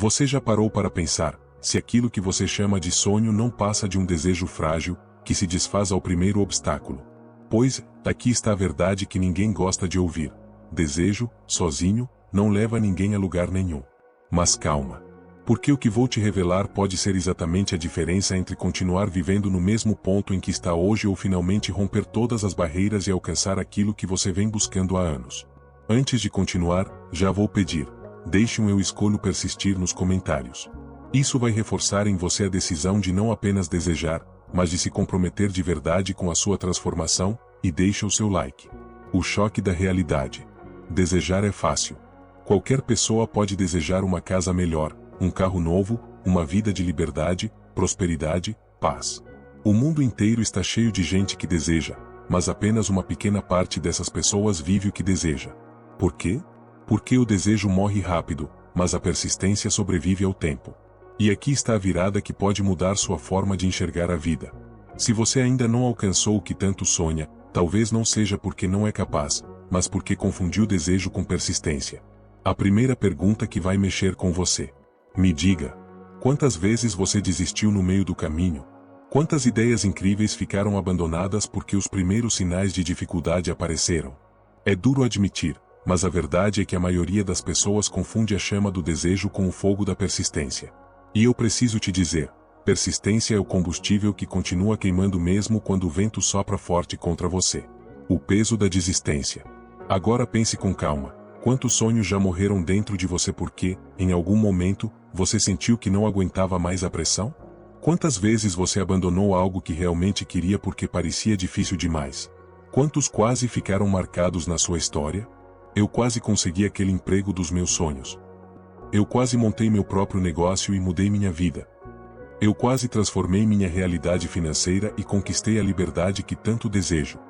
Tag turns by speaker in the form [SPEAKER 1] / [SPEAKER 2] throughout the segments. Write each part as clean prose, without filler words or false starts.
[SPEAKER 1] Você já parou para pensar, se aquilo que você chama de sonho não passa de um desejo frágil, que se desfaz ao primeiro obstáculo? Pois, aqui está a verdade que ninguém gosta de ouvir. Desejo, sozinho, não leva ninguém a lugar nenhum. Mas calma. Porque o que vou te revelar pode ser exatamente a diferença entre continuar vivendo no mesmo ponto em que está hoje ou finalmente romper todas as barreiras e alcançar aquilo que você vem buscando há anos. Antes de continuar, já vou pedir, deixe um eu escolho persistir nos comentários. Isso vai reforçar em você a decisão de não apenas desejar, mas de se comprometer de verdade com a sua transformação, e deixa o seu like. O choque da realidade. Desejar é fácil. Qualquer pessoa pode desejar uma casa melhor, um carro novo, uma vida de liberdade, prosperidade, paz. O mundo inteiro está cheio de gente que deseja, mas apenas uma pequena parte dessas pessoas vive o que deseja. Por quê? Porque o desejo morre rápido, mas a persistência sobrevive ao tempo. E aqui está a virada que pode mudar sua forma de enxergar a vida. Se você ainda não alcançou o que tanto sonha, talvez não seja porque não é capaz, mas porque confundiu desejo com persistência. A primeira pergunta que vai mexer com você. Me diga, quantas vezes você desistiu no meio do caminho? Quantas ideias incríveis ficaram abandonadas porque os primeiros sinais de dificuldade apareceram? É duro admitir, mas a verdade é que a maioria das pessoas confunde a chama do desejo com o fogo da persistência. E eu preciso te dizer, persistência é o combustível que continua queimando mesmo quando o vento sopra forte contra você. O peso da desistência. Agora pense com calma. Quantos sonhos já morreram dentro de você porque, em algum momento, você sentiu que não aguentava mais a pressão? Quantas vezes você abandonou algo que realmente queria porque parecia difícil demais? Quantos quase ficaram marcados na sua história? Eu quase consegui aquele emprego dos meus sonhos. Eu quase montei meu próprio negócio e mudei minha vida. Eu quase transformei minha realidade financeira e conquistei a liberdade que tanto desejo.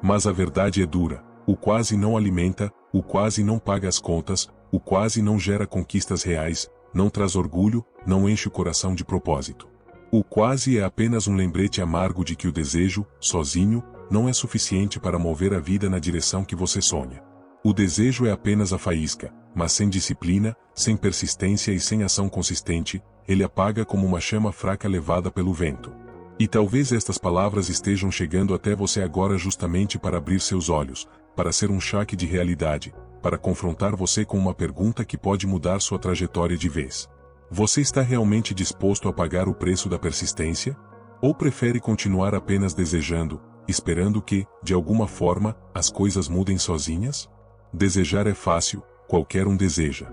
[SPEAKER 1] Mas a verdade é dura. O quase não alimenta, o quase não paga as contas, o quase não gera conquistas reais, não traz orgulho, não enche o coração de propósito. O quase é apenas um lembrete amargo de que o desejo, sozinho, não é suficiente para mover a vida na direção que você sonha. O desejo é apenas a faísca, mas sem disciplina, sem persistência e sem ação consistente, ele apaga como uma chama fraca levada pelo vento. E talvez estas palavras estejam chegando até você agora justamente para abrir seus olhos, para ser um choque de realidade, para confrontar você com uma pergunta que pode mudar sua trajetória de vez. Você está realmente disposto a pagar o preço da persistência? Ou prefere continuar apenas desejando, esperando que, de alguma forma, as coisas mudem sozinhas? Desejar é fácil, qualquer um deseja.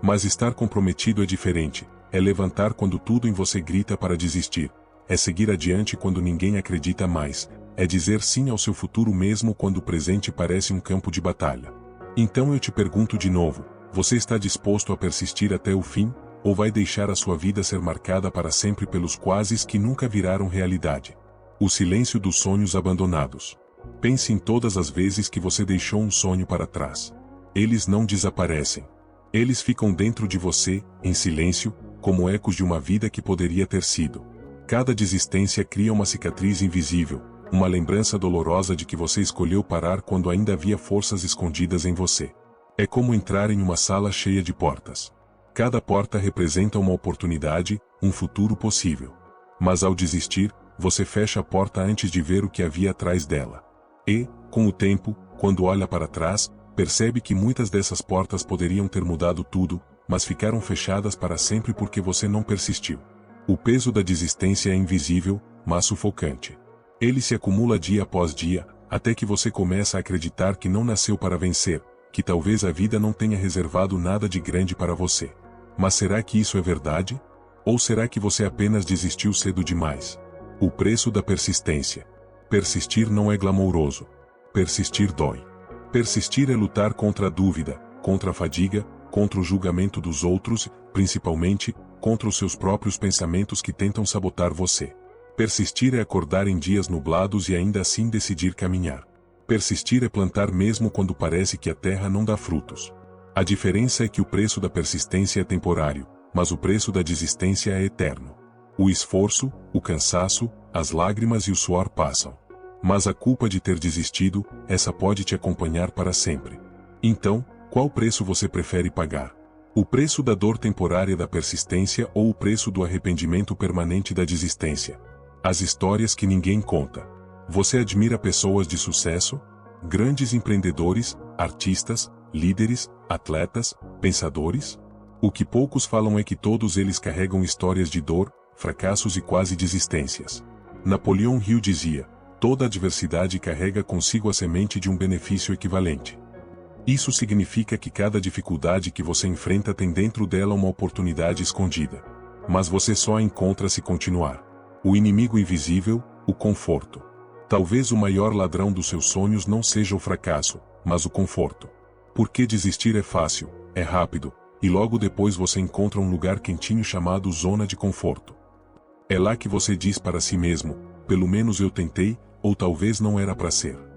[SPEAKER 1] Mas estar comprometido é diferente, é levantar quando tudo em você grita para desistir, é seguir adiante quando ninguém acredita mais, é dizer sim ao seu futuro mesmo quando o presente parece um campo de batalha. Então eu te pergunto de novo, você está disposto a persistir até o fim, ou vai deixar a sua vida ser marcada para sempre pelos quases que nunca viraram realidade? O silêncio dos sonhos abandonados. Pense em todas as vezes que você deixou um sonho para trás. Eles não desaparecem. Eles ficam dentro de você, em silêncio, como ecos de uma vida que poderia ter sido. Cada desistência cria uma cicatriz invisível, uma lembrança dolorosa de que você escolheu parar quando ainda havia forças escondidas em você. É como entrar em uma sala cheia de portas. Cada porta representa uma oportunidade, um futuro possível. Mas ao desistir, você fecha a porta antes de ver o que havia atrás dela. E, com o tempo, quando olha para trás, percebe que muitas dessas portas poderiam ter mudado tudo, mas ficaram fechadas para sempre porque você não persistiu. O peso da desistência é invisível, mas sufocante. Ele se acumula dia após dia, até que você começa a acreditar que não nasceu para vencer, que talvez a vida não tenha reservado nada de grande para você. Mas será que isso é verdade? Ou será que você apenas desistiu cedo demais? O preço da persistência. Persistir não é glamouroso. Persistir dói. Persistir é lutar contra a dúvida, contra a fadiga, contra o julgamento dos outros, principalmente, contra os seus próprios pensamentos que tentam sabotar você. Persistir é acordar em dias nublados e ainda assim decidir caminhar. Persistir é plantar mesmo quando parece que a terra não dá frutos. A diferença é que o preço da persistência é temporário, mas o preço da desistência é eterno. O esforço, o cansaço, as lágrimas e o suor passam. Mas a culpa de ter desistido, essa pode te acompanhar para sempre. Então, qual preço você prefere pagar? O preço da dor temporária da persistência ou o preço do arrependimento permanente da desistência. As histórias que ninguém conta. Você admira pessoas de sucesso? Grandes empreendedores, artistas, líderes, atletas, pensadores? O que poucos falam é que todos eles carregam histórias de dor, fracassos e quase desistências. Napoleão Hill dizia: toda adversidade carrega consigo a semente de um benefício equivalente. Isso significa que cada dificuldade que você enfrenta tem dentro dela uma oportunidade escondida. Mas você só a encontra se continuar. O inimigo invisível, o conforto. Talvez o maior ladrão dos seus sonhos não seja o fracasso, mas o conforto. Porque desistir é fácil, é rápido, e logo depois você encontra um lugar quentinho chamado zona de conforto. É lá que você diz para si mesmo: pelo menos eu tentei, ou talvez não era para ser.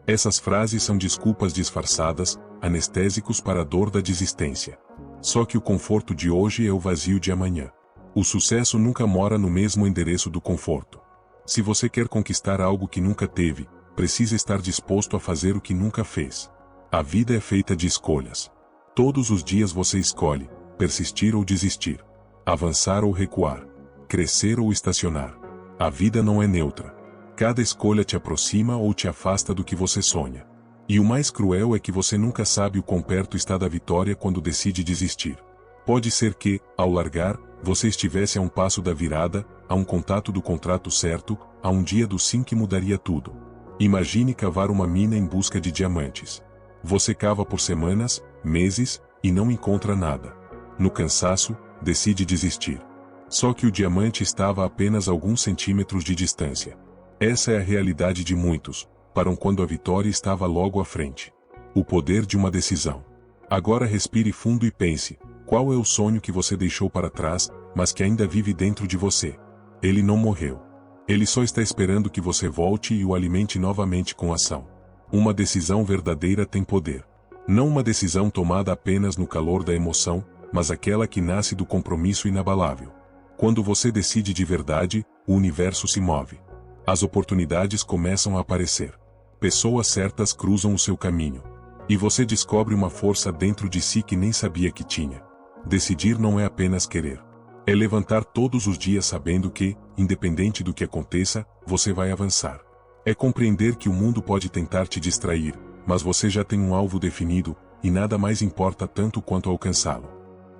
[SPEAKER 1] Essas frases são desculpas disfarçadas, anestésicos para a dor da desistência. Só que o conforto de hoje é o vazio de amanhã. O sucesso nunca mora no mesmo endereço do conforto. Se você quer conquistar algo que nunca teve, precisa estar disposto a fazer o que nunca fez. A vida é feita de escolhas. Todos os dias você escolhe persistir ou desistir, avançar ou recuar, crescer ou estacionar. A vida não é neutra. Cada escolha te aproxima ou te afasta do que você sonha. E o mais cruel é que você nunca sabe o quão perto está da vitória quando decide desistir. Pode ser que, ao largar, você estivesse a um passo da virada, a um contato do contrato certo, a um dia do sim que mudaria tudo. Imagine cavar uma mina em busca de diamantes. Você cava por semanas, meses, e não encontra nada. No cansaço, decide desistir. Só que o diamante estava a apenas alguns centímetros de distância. Essa é a realidade de muitos, param quando a vitória estava logo à frente. O poder de uma decisão. Agora respire fundo e pense: qual é o sonho que você deixou para trás, mas que ainda vive dentro de você? Ele não morreu. Ele só está esperando que você volte e o alimente novamente com ação. Uma decisão verdadeira tem poder. Não uma decisão tomada apenas no calor da emoção, mas aquela que nasce do compromisso inabalável. Quando você decide de verdade, o universo se move. As oportunidades começam a aparecer. Pessoas certas cruzam o seu caminho. E você descobre uma força dentro de si que nem sabia que tinha. Decidir não é apenas querer. É levantar todos os dias sabendo que, independente do que aconteça, você vai avançar. É compreender que o mundo pode tentar te distrair, mas você já tem um alvo definido, e nada mais importa tanto quanto alcançá-lo.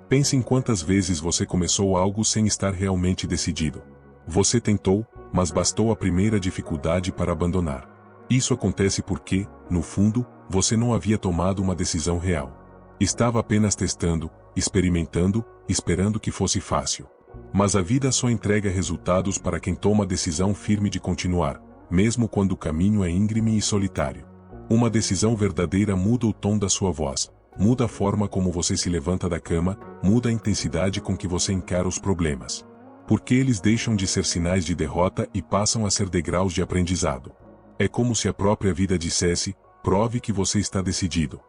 [SPEAKER 1] Pense em quantas vezes você começou algo sem estar realmente decidido. Você tentou, mas bastou a primeira dificuldade para abandonar. Isso acontece porque, no fundo, você não havia tomado uma decisão real. Estava apenas testando, experimentando, esperando que fosse fácil. Mas a vida só entrega resultados para quem toma a decisão firme de continuar, mesmo quando o caminho é íngreme e solitário. Uma decisão verdadeira muda o tom da sua voz, muda a forma como você se levanta da cama, muda a intensidade com que você encara os problemas. Porque eles deixam de ser sinais de derrota e passam a ser degraus de aprendizado. É como se a própria vida dissesse: prove que você está decidido.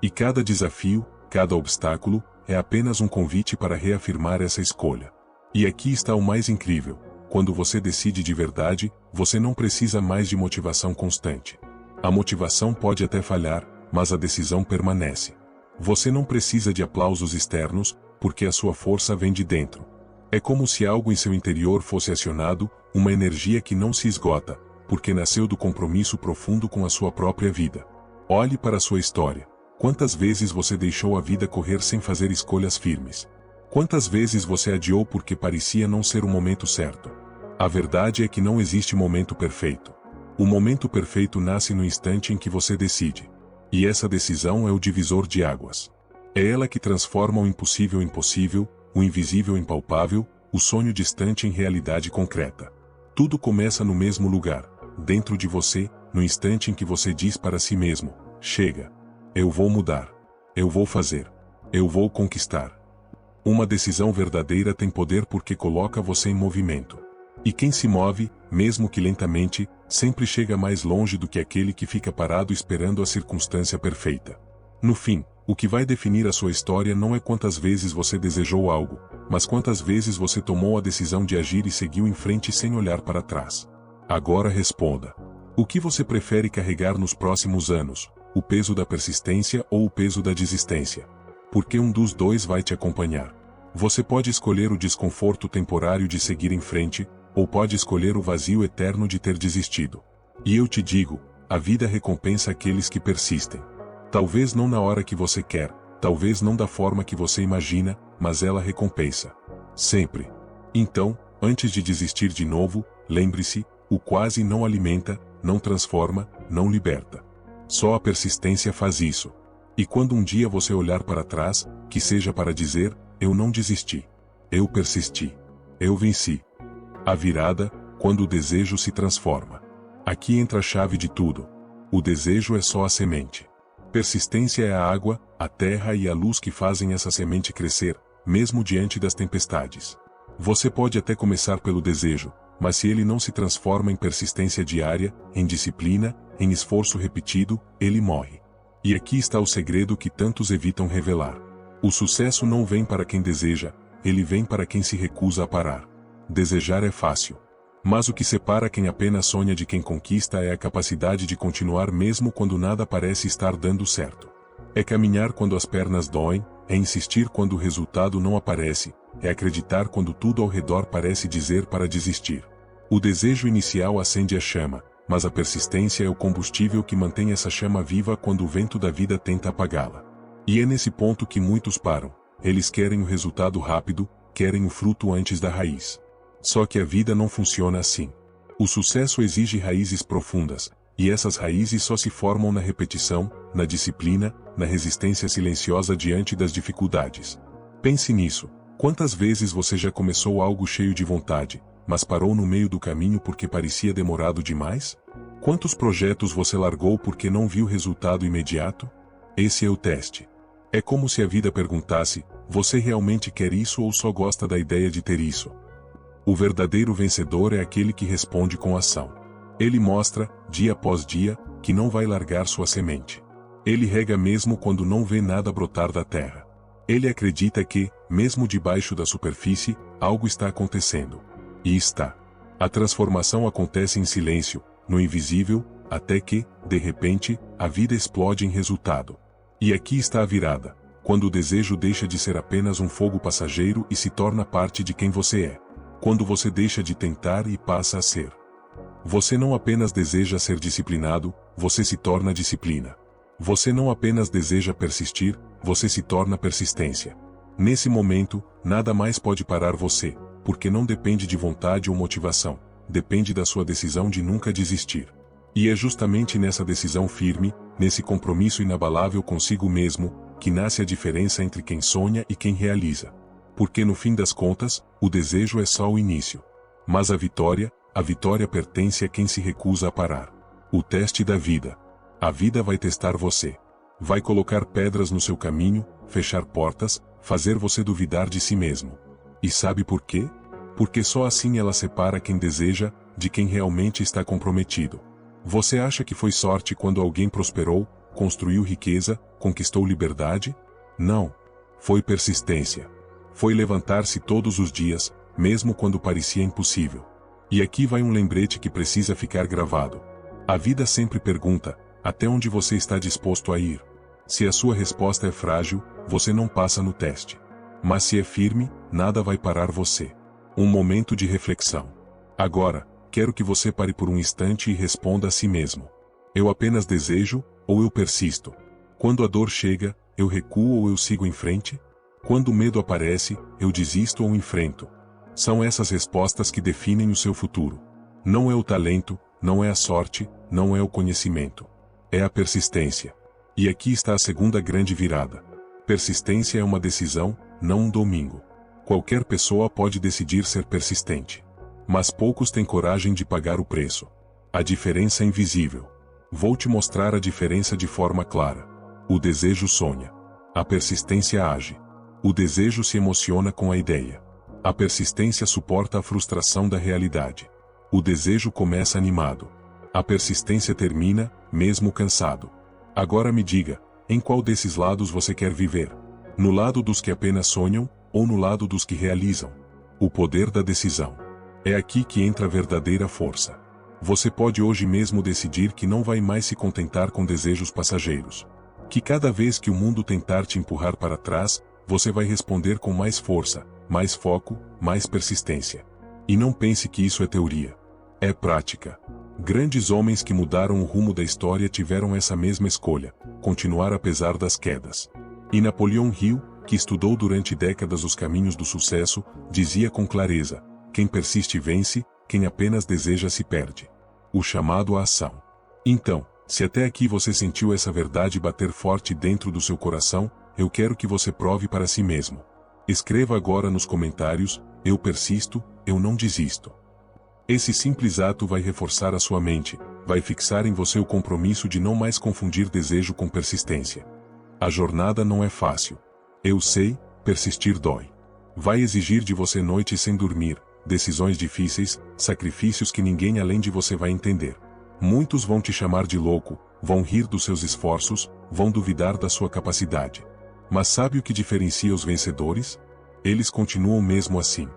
[SPEAKER 1] E cada desafio, cada obstáculo, é apenas um convite para reafirmar essa escolha. E aqui está o mais incrível: quando você decide de verdade, você não precisa mais de motivação constante. A motivação pode até falhar, mas a decisão permanece. Você não precisa de aplausos externos, porque a sua força vem de dentro. É como se algo em seu interior fosse acionado, uma energia que não se esgota, porque nasceu do compromisso profundo com a sua própria vida. Olhe para a sua história. Quantas vezes você deixou a vida correr sem fazer escolhas firmes? Quantas vezes você adiou porque parecia não ser o momento certo? A verdade é que não existe momento perfeito. O momento perfeito nasce no instante em que você decide. E essa decisão é o divisor de águas. É ela que transforma o impossível em possível, o invisível em palpável, o sonho distante em realidade concreta. Tudo começa no mesmo lugar, dentro de você, no instante em que você diz para si mesmo: chega. Eu vou mudar. Eu vou fazer. Eu vou conquistar. Uma decisão verdadeira tem poder porque coloca você em movimento. E quem se move, mesmo que lentamente, sempre chega mais longe do que aquele que fica parado esperando a circunstância perfeita. No fim, o que vai definir a sua história não é quantas vezes você desejou algo, mas quantas vezes você tomou a decisão de agir e seguiu em frente sem olhar para trás. Agora responda. O que você prefere carregar nos próximos anos? O peso da persistência ou o peso da desistência? porque um dos dois vai te acompanhar. Você pode escolher o desconforto temporário de seguir em frente, ou pode escolher o vazio eterno de ter desistido. E eu te digo, a vida recompensa aqueles que persistem. Talvez não na hora que você quer, talvez não da forma que você imagina, mas ela recompensa. Sempre. Então, antes de desistir de novo, lembre-se, o quase não alimenta, não transforma, não liberta. Só a persistência faz isso. E quando um dia você olhar para trás, que seja para dizer, eu não desisti. Eu persisti. Eu venci. A virada, quando o desejo se transforma. Aqui entra a chave de tudo. O desejo é só a semente. Persistência é a água, a terra e a luz que fazem essa semente crescer, mesmo diante das tempestades. Você pode até começar pelo desejo, mas se ele não se transforma em persistência diária, em disciplina, em esforço repetido, ele morre. E aqui está o segredo que tantos evitam revelar. O sucesso não vem para quem deseja, ele vem para quem se recusa a parar. Desejar é fácil. Mas o que separa quem apenas sonha de quem conquista é a capacidade de continuar mesmo quando nada parece estar dando certo. É caminhar quando as pernas doem, é insistir quando o resultado não aparece, é acreditar quando tudo ao redor parece dizer para desistir. O desejo inicial acende a chama, mas a persistência é o combustível que mantém essa chama viva quando o vento da vida tenta apagá-la. E é nesse ponto que muitos param. Eles querem o resultado rápido, querem o fruto antes da raiz. Só que a vida não funciona assim. O sucesso exige raízes profundas, e essas raízes só se formam na repetição, na disciplina, na resistência silenciosa diante das dificuldades. Pense nisso. Quantas vezes você já começou algo cheio de vontade, mas parou no meio do caminho porque parecia demorado demais? Quantos projetos você largou porque não viu resultado imediato? Esse é o teste. É como se a vida perguntasse, você realmente quer isso ou só gosta da ideia de ter isso? O verdadeiro vencedor é aquele que responde com ação. Ele mostra, dia após dia, que não vai largar sua semente. Ele rega mesmo quando não vê nada brotar da terra. Ele acredita que, mesmo debaixo da superfície, algo está acontecendo. E está. A transformação acontece em silêncio, no invisível, até que, de repente, a vida explode em resultado. E aqui está a virada, quando o desejo deixa de ser apenas um fogo passageiro e se torna parte de quem você é. Quando você deixa de tentar e passa a ser. Você não apenas deseja ser disciplinado, você se torna disciplina. Você não apenas deseja persistir, você se torna persistência. Nesse momento, nada mais pode parar você, porque não depende de vontade ou motivação, depende da sua decisão de nunca desistir. E é justamente nessa decisão firme, nesse compromisso inabalável consigo mesmo, que nasce a diferença entre quem sonha e quem realiza. Porque no fim das contas, o desejo é só o início. Mas a vitória pertence a quem se recusa a parar. O teste da vida. A vida vai testar você. Vai colocar pedras no seu caminho, fechar portas, fazer você duvidar de si mesmo. E sabe por quê? Porque só assim ela separa quem deseja, de quem realmente está comprometido. Você acha que foi sorte quando alguém prosperou, construiu riqueza, conquistou liberdade? Não. Foi persistência. Foi levantar-se todos os dias, mesmo quando parecia impossível. E aqui vai um lembrete que precisa ficar gravado. A vida sempre pergunta, até onde você está disposto a ir? Se a sua resposta é frágil, você não passa no teste. Mas se é firme, nada vai parar você. Um momento de reflexão. Agora, quero que você pare por um instante e responda a si mesmo. Eu apenas desejo, ou eu persisto? Quando a dor chega, eu recuo ou eu sigo em frente? Quando o medo aparece, eu desisto ou enfrento? São essas respostas que definem o seu futuro. Não é o talento, não é a sorte, não é o conhecimento. É a persistência. E aqui está a segunda grande virada. Persistência é uma decisão, não um domingo. Qualquer pessoa pode decidir ser persistente. Mas poucos têm coragem de pagar o preço. A diferença é invisível. Vou te mostrar a diferença de forma clara. O desejo sonha. A persistência age. O desejo se emociona com a ideia. A persistência suporta a frustração da realidade. O desejo começa animado. A persistência termina, mesmo cansado. Agora me diga, em qual desses lados você quer viver? No lado dos que apenas sonham, ou no lado dos que realizam? O poder da decisão. É aqui que entra a verdadeira força. Você pode hoje mesmo decidir que não vai mais se contentar com desejos passageiros. Que cada vez que o mundo tentar te empurrar para trás, você vai responder com mais força, mais foco, mais persistência. E não pense que isso é teoria. É prática. Grandes homens que mudaram o rumo da história tiveram essa mesma escolha, continuar apesar das quedas. E Napoleão Hill, que estudou durante décadas os caminhos do sucesso, dizia com clareza: quem persiste vence, quem apenas deseja se perde. O chamado à ação. Então, se até aqui você sentiu essa verdade bater forte dentro do seu coração, eu quero que você prove para si mesmo. Escreva agora nos comentários: eu persisto, eu não desisto. Esse simples ato vai reforçar a sua mente, vai fixar em você o compromisso de não mais confundir desejo com persistência. A jornada não é fácil. Eu sei, persistir dói. Vai exigir de você noites sem dormir, decisões difíceis, sacrifícios que ninguém além de você vai entender. Muitos vão te chamar de louco, vão rir dos seus esforços, vão duvidar da sua capacidade. Mas sabe o que diferencia os vencedores? Eles continuam mesmo assim.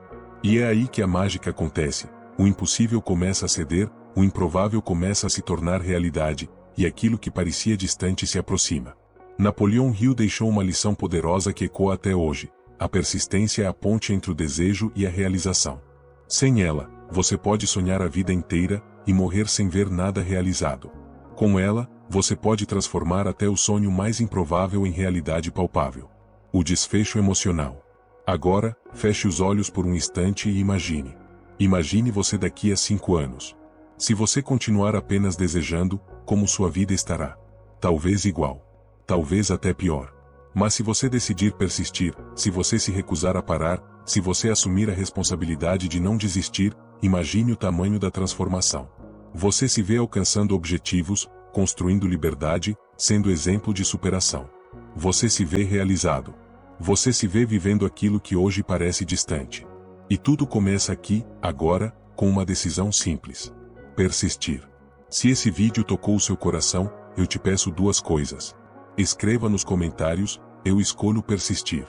[SPEAKER 1] E é aí que a mágica acontece. O impossível começa a ceder, o improvável começa a se tornar realidade, e aquilo que parecia distante se aproxima. Napoleão Hill deixou uma lição poderosa que ecoa até hoje: a persistência é a ponte entre o desejo e a realização. Sem ela, você pode sonhar a vida inteira e morrer sem ver nada realizado. Com ela, você pode transformar até o sonho mais improvável em realidade palpável. O desfecho emocional. Agora, feche os olhos por um instante e imagine. Imagine você daqui a 5 anos. Se você continuar apenas desejando, como sua vida estará? Talvez igual. Talvez até pior. Mas se você decidir persistir, se você se recusar a parar, se você assumir a responsabilidade de não desistir, imagine o tamanho da transformação. Você se vê alcançando objetivos, construindo liberdade, sendo exemplo de superação. Você se vê realizado. Você se vê vivendo aquilo que hoje parece distante. E tudo começa aqui, agora, com uma decisão simples: persistir. Se esse vídeo tocou o seu coração, eu te peço 2 coisas. Escreva nos comentários: eu escolho persistir.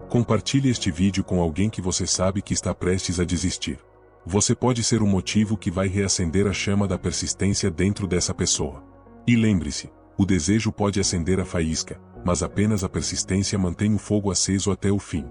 [SPEAKER 1] Compartilhe este vídeo com alguém que você sabe que está prestes a desistir. Você pode ser o motivo que vai reacender a chama da persistência dentro dessa pessoa. E lembre-se, o desejo pode acender a faísca, mas apenas a persistência mantém o fogo aceso até o fim.